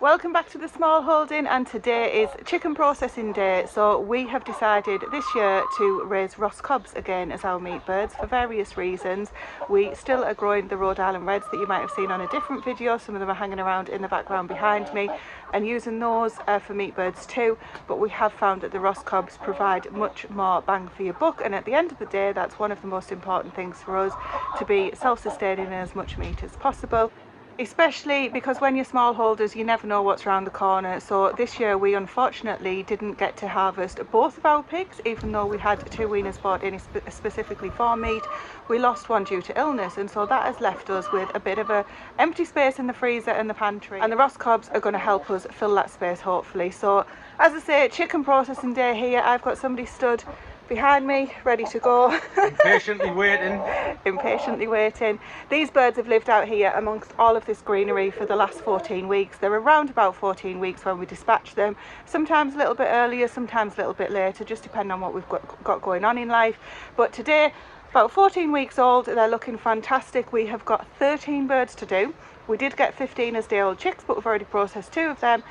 Welcome back to the Smallholding, and today is chicken processing day. So we have decided this year to raise Ross cobs again as our meat birds for various reasons. We still are growing the Rhode Island Reds that you might have seen on a different video. Some of them are hanging around in the background behind me, and using those for meat birds too. But we have found that the Ross cobs provide much more bang for your buck, and at the end of the day that's one of the most important things for us, to be self-sustaining as much meat as possible. Especially because when you're smallholders, you never know what's around the corner. So this year we unfortunately didn't get to harvest both of our pigs, even though we had 2 weaners bought in specifically for meat. We lost one due to illness, and so that has left us with a bit of a empty space in the freezer and the pantry, and the Ross cobs are going to help us fill that space hopefully. So as I say, chicken processing day here. I've got somebody stood behind me ready to go. Impatiently waiting. Impatiently waiting. These birds have lived out here amongst all of this greenery for the last 14 weeks. They're around about 14 weeks when we dispatch them, sometimes a little bit earlier, sometimes a little bit later, just depending on what we've got going on in life. But today, about 14 weeks old, they're looking fantastic. We have got 13 birds to do. We did get 15 as day-old chicks, but we've already processed 2 of them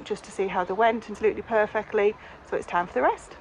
just to see how they went, absolutely perfectly. So it's time for the rest.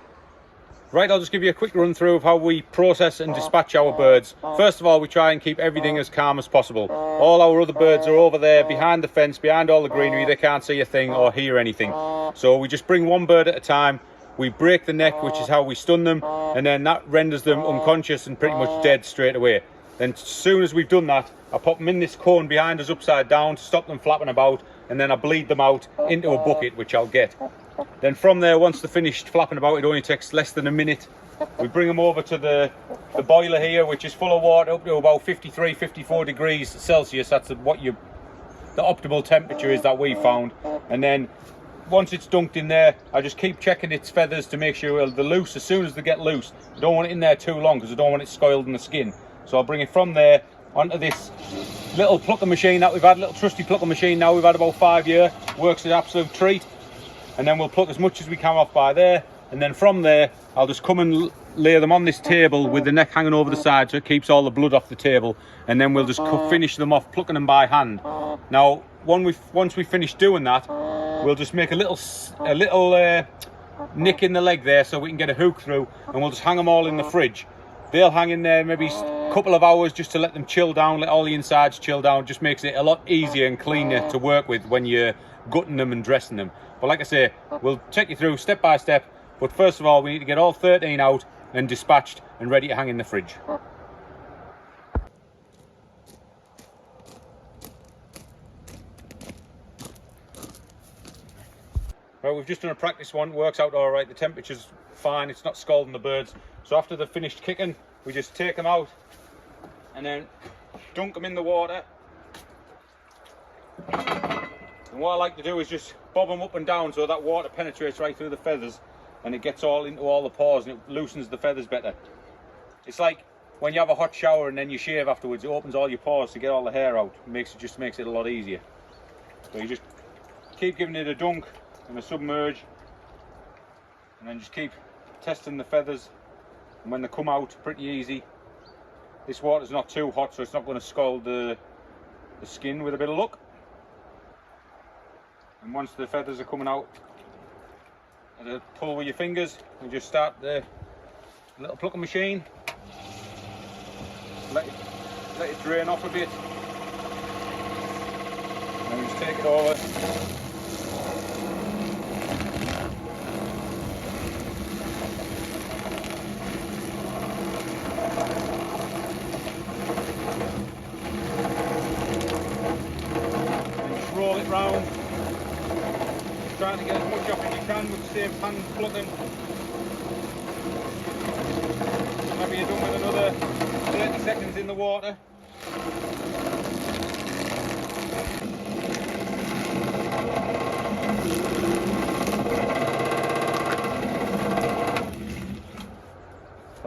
Right, I'll just give you a quick run through of how we process and dispatch our birds. First of all, we try and keep everything as calm as possible. All our other birds are over there behind the fence, behind all the greenery. They can't see a thing or hear anything. So we just bring one bird at a time. We break the neck, which is how we stun them, and then that renders them unconscious and pretty much dead straight away. Then as soon as we've done that, I pop them in this cone behind us upside down to stop them flapping about, and then I bleed them out into a bucket, which I'll get. Then from there, once they're finished flapping about, it only takes less than a minute. We bring them over to the boiler here, which is full of water up to about 53, 54 degrees Celsius. That's what the optimal temperature is that we found. And then once it's dunked in there, I just keep checking its feathers to make sure they're loose. As soon as they get loose, I don't want it in there too long because I don't want it spoiled in the skin. So I'll bring it from there onto this little plucking machine that we've had, little trusty plucking machine now we've had about 5 years. Works an absolute treat. And then we'll pluck as much as we can off by there, and then from there I'll just come and lay them on this table with the neck hanging over the side so it keeps all the blood off the table, and then we'll just finish them off plucking them by hand. Now once we finish doing that, we'll just make a little nick in the leg there so we can get a hook through, and we'll just hang them all in the fridge. They'll hang in there maybe a couple of hours just to let them chill down, let all the insides chill down. Just makes it a lot easier and cleaner to work with when you're gutting them and dressing them. But like I say, we'll take you through step by step. But first of all, we need to get all 13 out and dispatched and ready to hang in the fridge. Right, we've just done a practice one. Works out all right. The temperature's fine. It's not scalding the birds. So after they've finished kicking, we just take them out and then dunk them in the water. And what I like to do is just bob them up and down so that water penetrates right through the feathers and it gets all into all the pores and it loosens the feathers better. It's like when you have a hot shower and then you shave afterwards, it opens all your pores to get all the hair out. It just makes it a lot easier. So you just keep giving it a dunk and a submerge, and then just keep testing the feathers, and when they come out, pretty easy. This water's not too hot, so it's not going to scald the skin with a bit of luck. And once the feathers are coming out, pull with your fingers and just start the little plucking machine. Let it drain off a bit. And then we just take it over. And just roll it round. Trying to get as much off as you can with the same hand plucking. Maybe you're done with another 30 seconds in the water.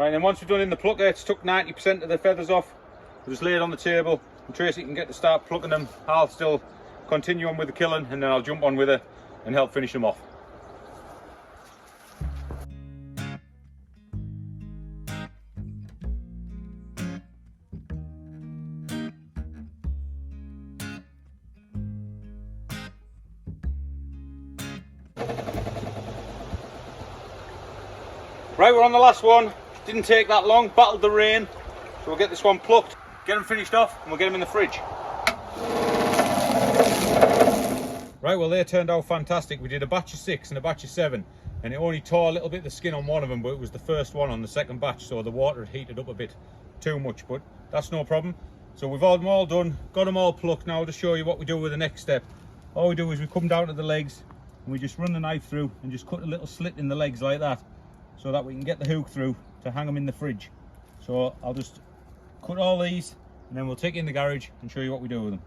Right, and then once we've done in the plucker, it's took 90% of the feathers off. We'll just lay it on the table and Tracy can get to start plucking them. I'll still continue on with the killing and then I'll jump on with her and help finish them off. Right, we're on the last one. Didn't take that long, battled the rain. So we'll get this one plucked, get them finished off, and we'll get them in the fridge. Right, well they turned out fantastic. We did a batch of 6 and a batch of 7, and it only tore a little bit of the skin on one of them, but it was the first one on the second batch, so the water had heated up a bit too much, but that's no problem. So we've all them all done, got them all plucked. Now I'll just show you what we do with the next step. All we do is we come down to the legs, and we just run the knife through and just cut a little slit in the legs like that, so that we can get the hook through to hang them in the fridge. So I'll just cut all these and then we'll take it in the garage and show you what we do with them.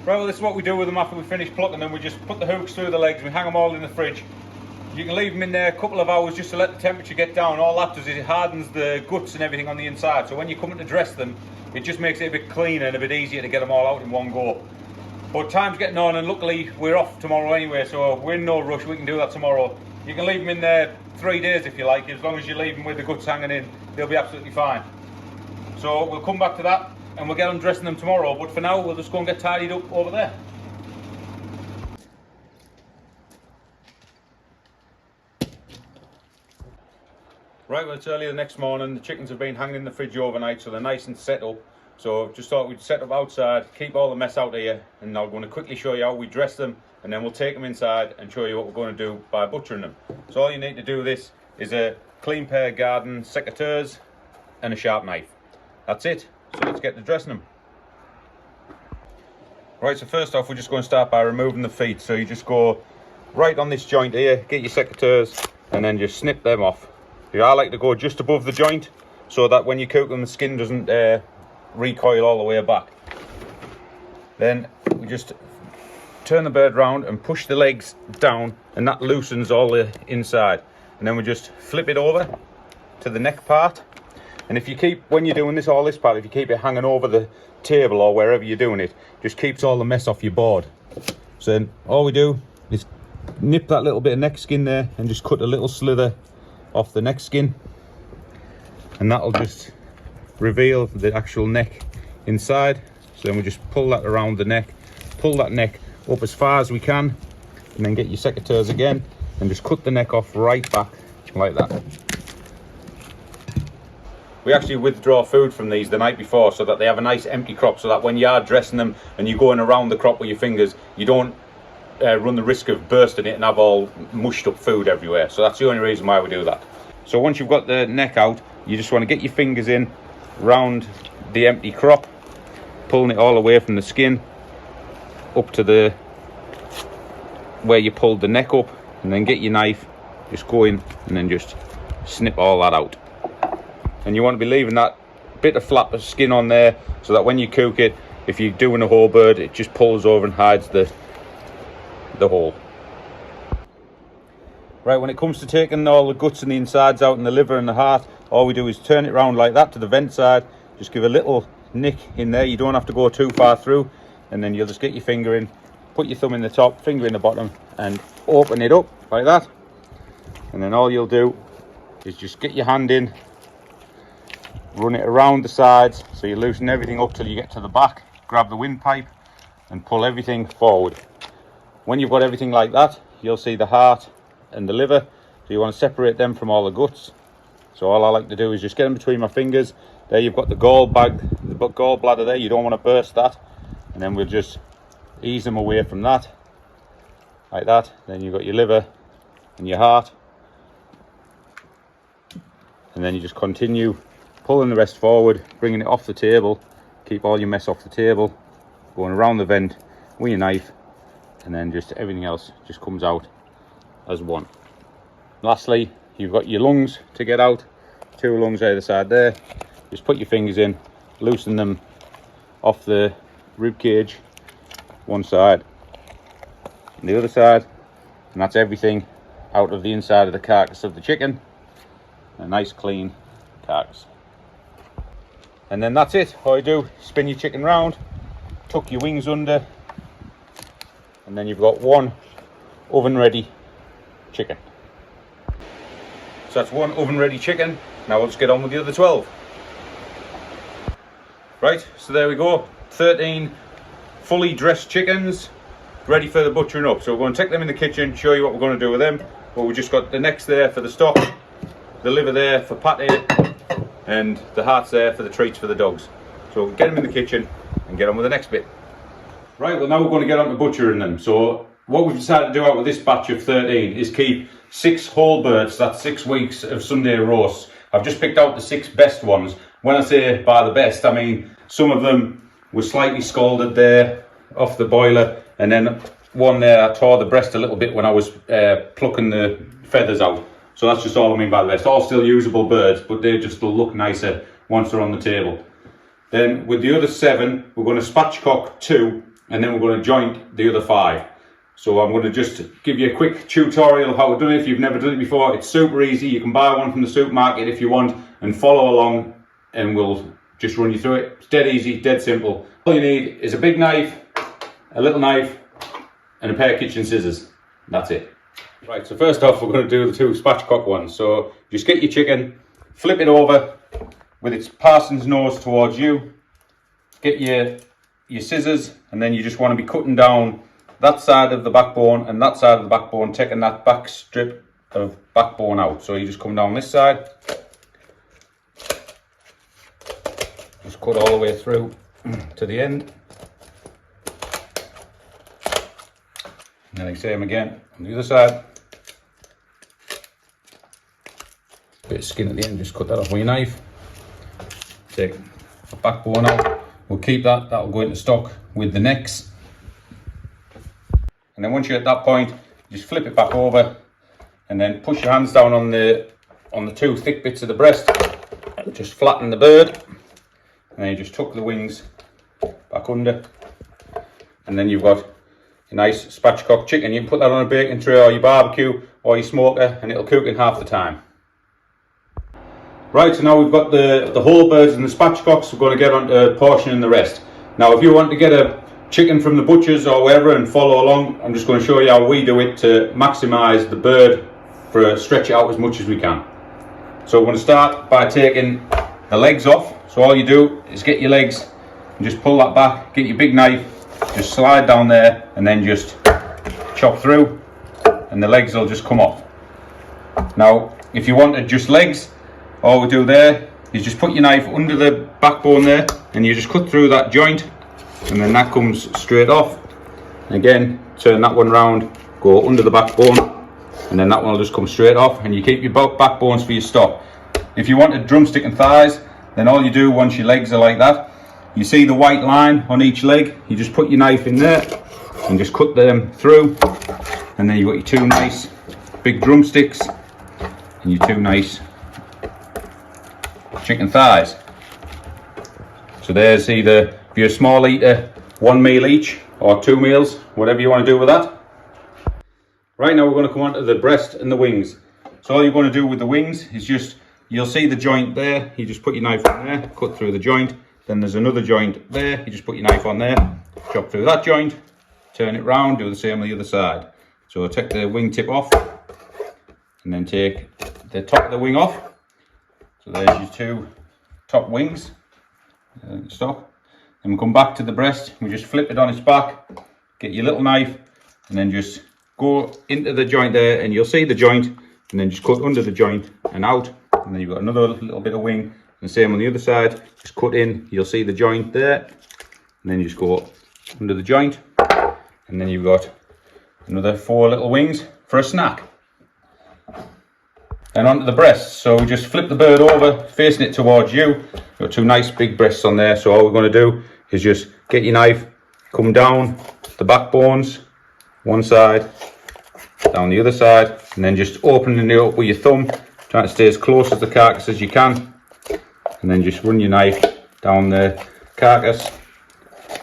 Right, well this is what we do with them after we finish plucking them. We just put the hooks through the legs, we hang them all in the fridge. You can leave them in there a couple of hours just to let the temperature get down. All that does is it hardens the guts and everything on the inside. So when you come in to dress them, it just makes it a bit cleaner and a bit easier to get them all out in one go. But time's getting on and luckily we're off tomorrow anyway, so we're in no rush, we can do that tomorrow. You can leave them in there 3 days if you like, as long as you leave them with the guts hanging in, they'll be absolutely fine. So we'll come back to that and we'll get on dressing them tomorrow, but for now we'll just go and get tidied up over there. Right, well it's early the next morning, the chickens have been hanging in the fridge overnight so they're nice and set up. So just thought we'd set up outside, keep all the mess out of here, and I'm going to quickly show you how we dress them and then we'll take them inside and show you what we're going to do by butchering them. So all you need to do this is a clean pair of garden secateurs and a sharp knife. That's it. So let's get to dressing them. Right, so first off we're just going to start by removing the feet. So you just go right on this joint here, get your secateurs and then just snip them off. I like to go just above the joint so that when you cook them the skin doesn't recoil all the way back. Then we just turn the bird round and push the legs down and that loosens all the inside. And then we just flip it over to the neck part. And if you keep, when you're doing this, all this part, if you keep it hanging over the table or wherever you're doing it, just keeps all the mess off your board. So then all we do is nip that little bit of neck skin there and just cut a little slither off the neck skin. And that'll just reveal the actual neck inside. So then we just pull that around the neck, pull that neck up as far as we can, and then get your secateurs again and just cut the neck off right back like that. We actually withdraw food from these the night before so that they have a nice empty crop, so that when you are dressing them and you're going around the crop with your fingers, you don't run the risk of bursting it and have all mushed up food everywhere. So that's the only reason why we do that. So once you've got the neck out, you just want to get your fingers in round the empty crop, pulling it all away from the skin up to the where you pulled the neck up, and then get your knife, just go in and then just snip all that out. And you want to be leaving that bit of flap of skin on there so that when you cook it, if you're doing a whole bird, it just pulls over and hides the hole. Right, when it comes to taking all the guts and the insides out and the liver and the heart, all we do is turn it round like that to the vent side, just give a little nick in there, you don't have to go too far through, and then you'll just get your finger in, put your thumb in the top, finger in the bottom, and open it up like that. And then all you'll do is just get your hand in, run it around the sides so you loosen everything up till you get to the back, grab the windpipe and pull everything forward. When you've got everything like that, you'll see the heart and the liver, so you want to separate them from all the guts. So all I like to do is just get them between my fingers. There you've got the gallbladder there, you don't want to burst that, and then we'll just ease them away from that like that. Then you've got your liver and your heart, and then you just continue pulling the rest forward, bringing it off the table. Keep all your mess off the table, going around the vent with your knife, and then just everything else just comes out as one. Lastly, you've got your lungs to get out, 2 lungs either side there. Just put your fingers in, loosen them off the rib cage, one side and the other side, and that's everything out of the inside of the carcass of the chicken. A nice clean carcass. And then that's it. All you do, spin your chicken round, tuck your wings under, and then you've got one oven ready chicken. So that's one oven ready chicken. Now let's get on with the other 12. Right, so there we go, 13 fully dressed chickens ready for the butchering up. So we're going to take them in the kitchen, show you what we're going to do with them. But we've just got the necks there for the stock, the liver there for pate, and the hearts there for the treats for the dogs. So we'll get them in the kitchen and get on with the next bit. Right, well now we're going to get on to butchering them. So what we've decided to do out with this batch of 13 is keep 6 whole birds. That's 6 weeks of Sunday roasts. I've just picked out the 6 best ones. When I say by the best, I mean some of them were slightly scalded there off the boiler, and then one there I tore the breast a little bit when I was plucking the feathers out. So that's just all I mean by the best. All still usable birds, but they just will look nicer once they're on the table. Then with the other 7, we're going to spatchcock 2, and then we're going to joint the other 5. So I'm going to just give you a quick tutorial of how to do it if you've never done it before. It's super easy. You can buy one from the supermarket if you want and follow along, and we'll just run you through it. It's dead easy, dead simple. All you need is a big knife, a little knife, and a pair of kitchen scissors. That's it. Right, so first off, we're going to do the 2 spatchcock ones. So just get your chicken, flip it over with its parson's nose towards you, get your scissors, and then you just want to be cutting down that side of the backbone and that side of the backbone, taking that back strip of backbone out. So you just come down this side, just cut all the way through to the end, and then the same again on the other side. Bit of skin at the end, just cut that off with your knife. Take the backbone out. We'll keep that, that'll go into stock with the necks. And then once you're at that point, just flip it back over and then push your hands down on the 2 thick bits of the breast. Just flatten the bird, and then you just tuck the wings back under, and then you've got a nice spatchcock chicken. You can put that on a baking tray or your barbecue or your smoker, and it'll cook in half the time. Right, so now we've got the whole birds and the spatchcocks. We're going to get on to portioning the rest. Now if you want to get a chicken from the butchers or wherever and follow along, I'm just going to show you how we do it to maximise the bird, for stretch it out as much as we can. So we're going to start by taking the legs off. So all you do is get your legs and just pull that back, get your big knife, just slide down there and then just chop through, and the legs will just come off. Now if you wanted just legs, all we do there is just put your knife under the backbone there, and you just cut through that joint, and then that comes straight off. And again, turn that one round, go under the backbone, and then that one will just come straight off, and you keep your backbones for your stock. If you wanted drumstick and thighs, then all you do once your legs are like that, you see the white line on each leg, you just put your knife in there and just cut them through, and then you've got your 2 nice big drumsticks and your 2 nice chicken thighs. So there's either, if you're a small eater, 1 meal each or 2 meals, whatever you want to do with that. Right, now we're going to come on to the breast and the wings. So all you're going to do with the wings is just, you'll see the joint there, you just put your knife on there, cut through the joint. Then there's another joint there, you just put your knife on there, chop through that joint, turn it round, do the same on the other side. So take the wing tip off, and then take the top of the wing off. So there's your 2 top wings, stock. Then we come back to the breast, we just flip it on its back, get your little knife, and then just go into the joint there, and you'll see the joint, and then just cut under the joint and out, and then you've got another little bit of wing, and the same on the other side, just cut in, you'll see the joint there, and then you just go under the joint, and then you've got another 4 little wings for a snack. and onto the breasts. So we just flip the bird over, facing it towards you. Got two nice big breasts on there. So all we're going to do is just get your knife, come down the backbones, one side, down the other side, and then just opening it up with your thumb, trying to stay as close to the carcass as you can, and then just run your knife down the carcass,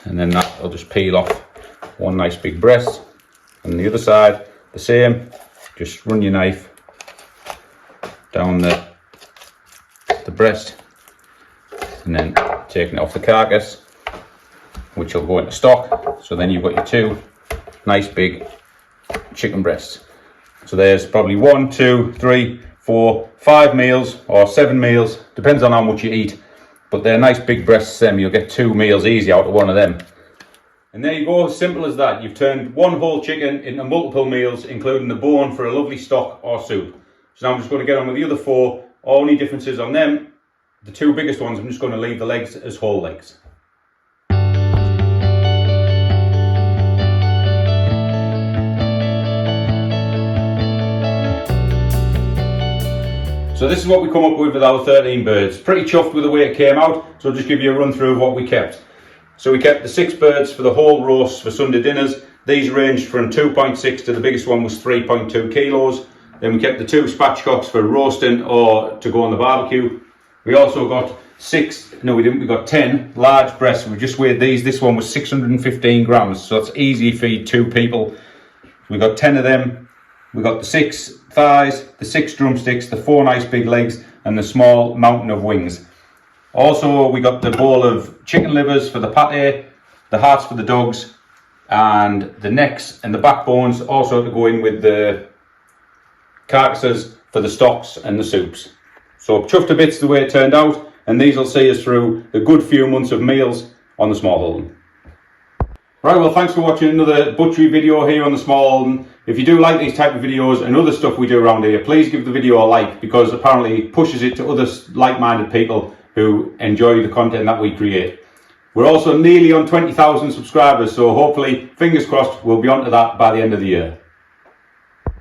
and then that'll just peel off one nice big breast. And the other side, the same, just run your knife down the breast, and then taking it off the carcass, which will go into stock. So then you've got your two nice big chicken breasts. So there's probably 1, 2, 3, 4, 5 meals or 7 meals, depends on how much you eat, but they're nice big breasts. Them you'll get 2 meals easy out of one of them. And there you go, as simple as that. You've turned one whole chicken into multiple meals, including the bone for a lovely stock or soup. So now I'm just going to get on with the other 4. Only differences on them, the 2 biggest ones, I'm just going to leave the legs as whole legs. So this is what we come up with our 13 birds. Pretty chuffed with the way it came out, so I'll just give you a run through of what we kept. So we kept the 6 birds for the whole roast for Sunday dinners. These ranged from 2.6 to the biggest one was 3.2 kilos. Then we kept the 2 spatchcocks for roasting or to go on the barbecue. We also got 10 large breasts. We just weighed these. This one was 615 grams, so that's easy to feed 2 people. We got 10 of them. We got the 6 thighs, the 6 drumsticks, the 4 nice big legs, and the small mountain of wings. Also, we got the bowl of chicken livers for the pate, the hearts for the dogs, and the necks and the backbones also to go in with the carcasses for the stocks and the soups. So chuffed to bits the way it turned out, and these will see us through a good few months of meals on the Smallholding. Right, well, thanks for watching another butchery video here on the Smallholding. If you do like these type of videos and other stuff we do around here, please give the video a like, because apparently it pushes it to other like-minded people who enjoy the content that we create. We're also nearly on 20,000 subscribers, so hopefully, fingers crossed, we'll be onto that by the end of the year.